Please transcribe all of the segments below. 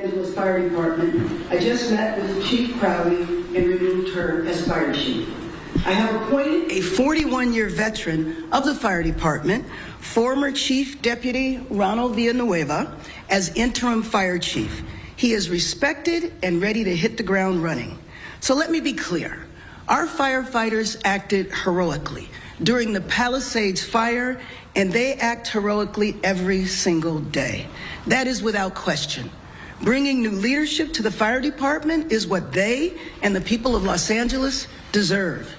Angeles Fire Department, I just met with Chief Crowley and removed her as fire chief. I have appointed a 41-year veteran of the fire department, former Chief Deputy Ronald Villanueva, as interim fire chief. He is respected and ready to hit the ground running. So let me be clear. Our firefighters acted heroically during the Palisades fire, and they act heroically every single day. That is without question. Bringing new leadership to the fire department is what they and the people of Los Angeles deserve.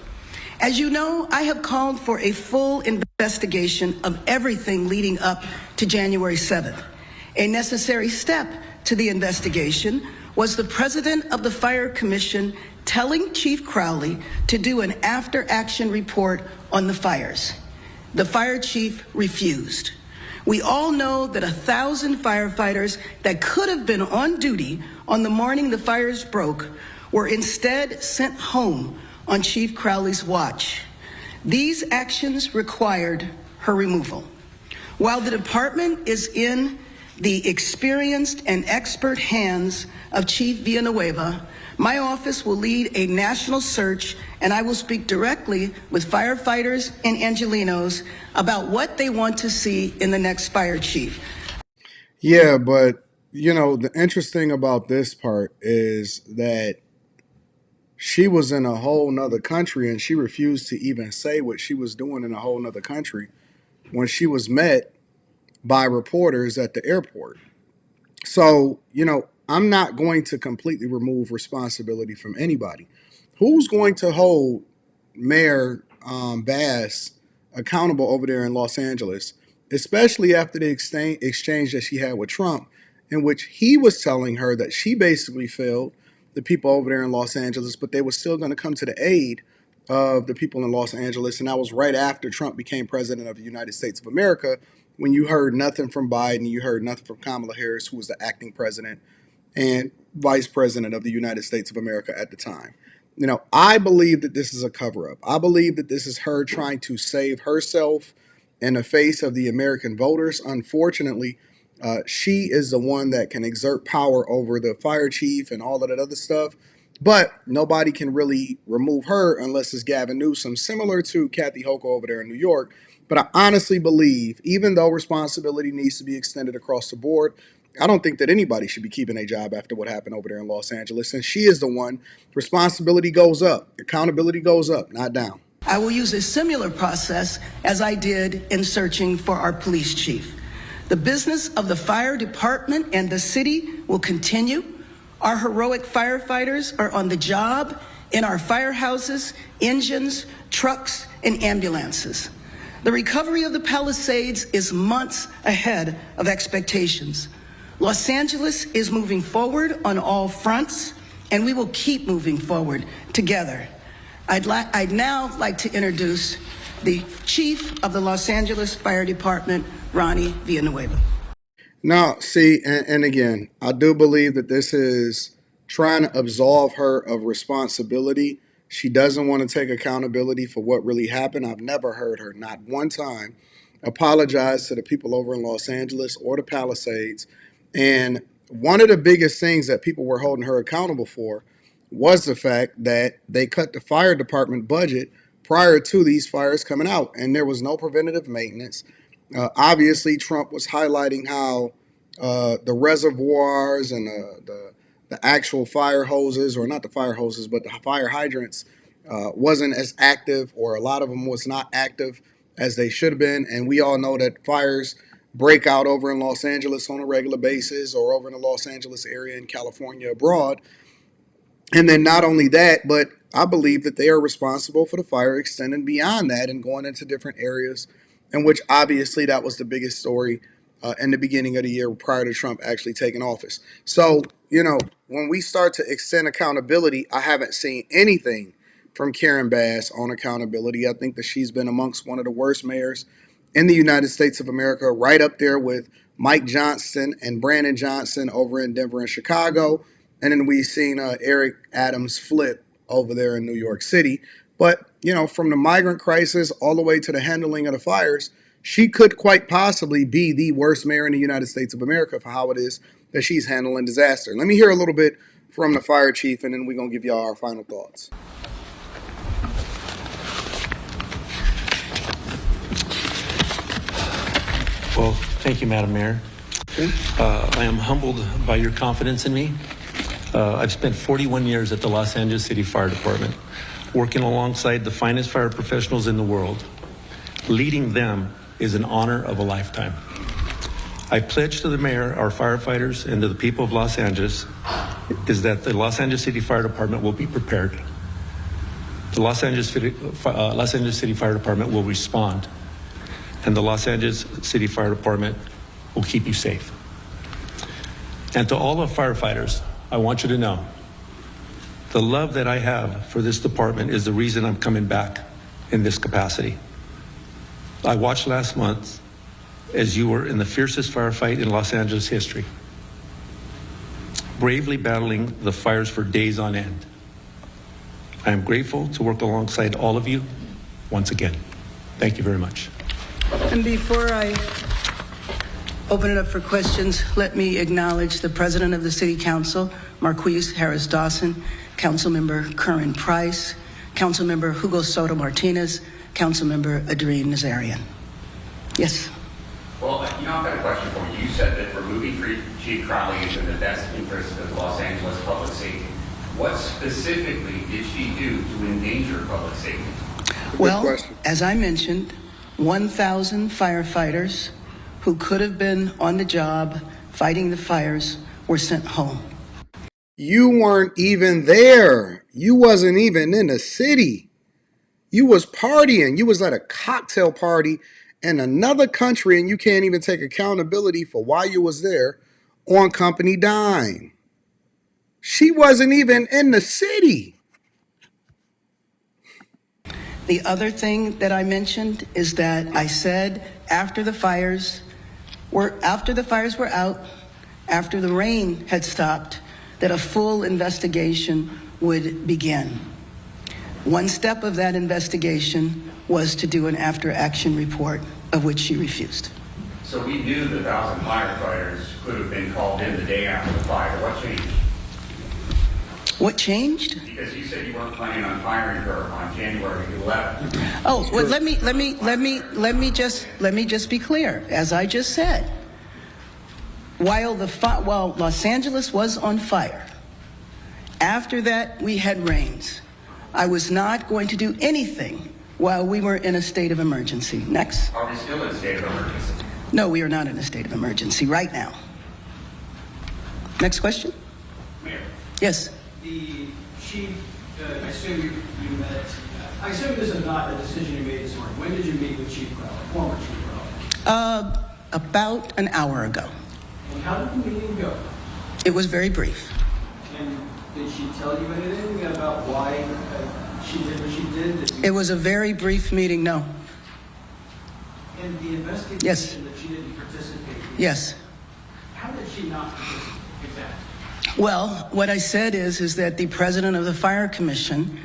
As you know, I have called for a full investigation of everything leading up to January 7th. A necessary step to the investigation was the president of the Fire Commission telling Chief Crowley to do an after-action report on the fires. The fire chief refused. We all know that 1,000 firefighters that could have been on duty on the morning the fires broke were instead sent home on Chief Crowley's watch. These actions required her removal. While the department is in the experienced and expert hands of Chief Villanueva, my office will lead a national search, and I will speak directly with firefighters and Angelenos about what they want to see in the next fire chief. Yeah, but, you know, the interesting about this part is that she was in a whole nother country and she refused to even say what she was doing in a whole nother country when she was met by reporters at the airport. So, you know, I'm not going to completely remove responsibility from anybody. Who's going to hold Mayor Bass accountable over there in Los Angeles, especially after the exchange that she had with Trump, in which he was telling her that she basically failed the people over there in Los Angeles, but they were still going to come to the aid of the people in Los Angeles. And that was right after Trump became president of the United States of America, when you heard nothing from Biden, you heard nothing from Kamala Harris, who was the acting president and vice president of the United States of America at the time. You know, I believe that this is a cover-up. I believe that this is her trying to save herself in the face of the American voters. Unfortunately, she is the one that can exert power over the fire chief and all of that other stuff. But nobody can really remove her unless it's Gavin Newsom, similar to Kathy Hochul over there in New York. But I honestly believe, even though responsibility needs to be extended across the board, I don't think that anybody should be keeping a job after what happened over there in Los Angeles. And she is the one. Responsibility goes up. Accountability goes up, not down. I will use a similar process as I did in searching for our police chief. The business of the fire department and the city will continue. Our heroic firefighters are on the job in our firehouses, engines, trucks, and ambulances. The recovery of the Palisades is months ahead of expectations. Los Angeles is moving forward on all fronts, and we will keep moving forward together. I'd now like to introduce the Chief of the Los Angeles Fire Department, Ronnie Villanueva. Now, see, and again, I do believe that this is trying to absolve her of responsibility. She doesn't want to take accountability for what really happened. I've never heard her, not one time, apologize to the people over in Los Angeles or the Palisades. And one of the biggest things that people were holding her accountable for was the fact that they cut the fire department budget prior to these fires coming out, and there was no preventative maintenance. Obviously, Trump was highlighting how the reservoirs and the actual fire hoses, or not the fire hoses, but the fire hydrants, wasn't as active, or a lot of them was not active as they should have been. And we all know that fires break out over in Los Angeles on a regular basis, or over in the Los Angeles area in California, abroad. And then not only that, but I believe that they are responsible for the fire extending beyond that and going into different areas, in which obviously that was the biggest story in the beginning of the year prior to Trump actually taking office. So, you know, when we start to extend accountability, I haven't seen anything from Karen Bass on accountability. I think that she's been amongst one of the worst mayors in the United States of America, right up there with Mike Johnson and Brandon Johnson over in Denver and Chicago. And then we've seen Eric Adams flip over there in New York City. But, you know, from the migrant crisis all the way to the handling of the fires, she could quite possibly be the worst mayor in the United States of America for how it is that she's handling disaster. Let me hear a little bit from the fire chief, and then we're going to give y'all our final thoughts. Well, thank you, Madam Mayor. I am humbled by your confidence in me. I've spent 41 years at the Los Angeles City Fire Department, working alongside the finest fire professionals in the world. Leading them is an honor of a lifetime. I pledge to the mayor, our firefighters, and to the people of Los Angeles is that the Los Angeles City Fire Department will be prepared. The Los Angeles City Fire Department will respond, and the Los Angeles City Fire Department will keep you safe. And to all of firefighters, I want you to know the love that I have for this department is the reason I'm coming back in this capacity. I watched last month as you were in the fiercest firefight in Los Angeles history, bravely battling the fires for days on end. I am grateful to work alongside all of you once again. Thank you very much. And before I open it up for questions, let me acknowledge the President of the City Council, Marquise Harris Dawson, Councilmember Curran Price, Councilmember Hugo Soto Martinez, Councilmember Adrien Nazarian. Yes. Well, I've got a question for you. You said that removing Chief Crowley is in the best interest of Los Angeles public safety. What specifically did she do to endanger public safety? Well, as I mentioned, 1,000 firefighters who could have been on the job fighting the fires were sent home. You weren't even there. You wasn't even in the city. You was partying. You was at a cocktail party in another country, and you can't even take accountability for why you was there on company dime. She wasn't even in the city. The other thing that I mentioned is that I said after the fires were out, after the rain had stopped, that a full investigation would begin. One step of that investigation was to do an after-action report, of which she refused. So we knew the 1,000 firefighters could have been called in the day after the fire. What changed? What changed? Because you said you weren't planning on firing her on January 11th. Oh, well, let me just be clear. As I just said, while Los Angeles was on fire, after that we had rains. I was not going to do anything while we were in a state of emergency. Next. Are we still in a state of emergency? No, we are not in a state of emergency right now. Next question. Mayor. Yes. The chief, I assume you met, I assume this is not a decision you made this morning. When did you meet with Chief Crowley, former Chief Crowley? About an hour ago. And how did the meeting go? It was very brief. And did she tell you anything about why she did what she did? It was a very brief meeting, no. And the investigation Yes. that she didn't participate in? Yes. How did she not participate? Exactly. Well, what I said is that the president of the Fire Commission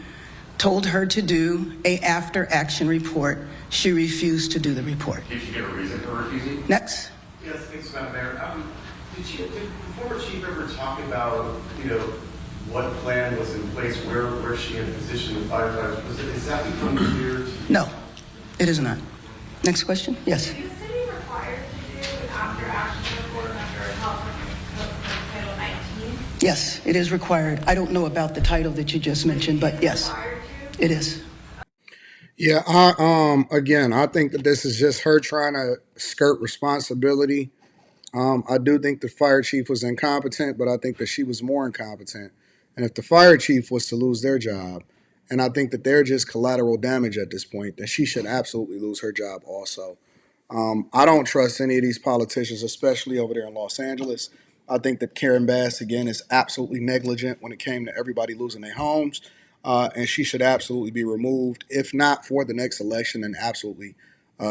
told her to do a after-action report. She refused to do the report. Did she give a reason for refusing? Next. Yes, thanks, Madam Mayor. Did the former chief ever talk about, what plan was in place, where she had positioned the firefighters? Is that become clear to you? No, it is not. Next question. Yes. Is the city required to do an after-action report under Health Title 19? Yes, it is required. I don't know about the title that you just mentioned, but yes, it is. Yeah, again, I think that this is just her trying to skirt responsibility. I do think the fire chief was incompetent, but I think that she was more incompetent. And if the fire chief was to lose their job, and I think that they're just collateral damage at this point, then she should absolutely lose her job also. I don't trust any of these politicians, especially over there in Los Angeles. I think that Karen Bass, again, is absolutely negligent when it came to everybody losing their homes. And she should absolutely be removed. If not for the next election, then absolutely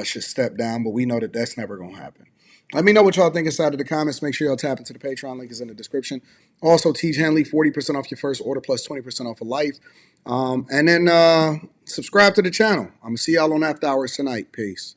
should step down. But we know that that's never going to happen. Let me know what y'all think inside of the comments. Make sure y'all tap into the Patreon. Link is in the description. Also, Teach Henley, 40% off your first order plus 20% off for life. And then subscribe to the channel. I'm going to see y'all on After Hours tonight. Peace.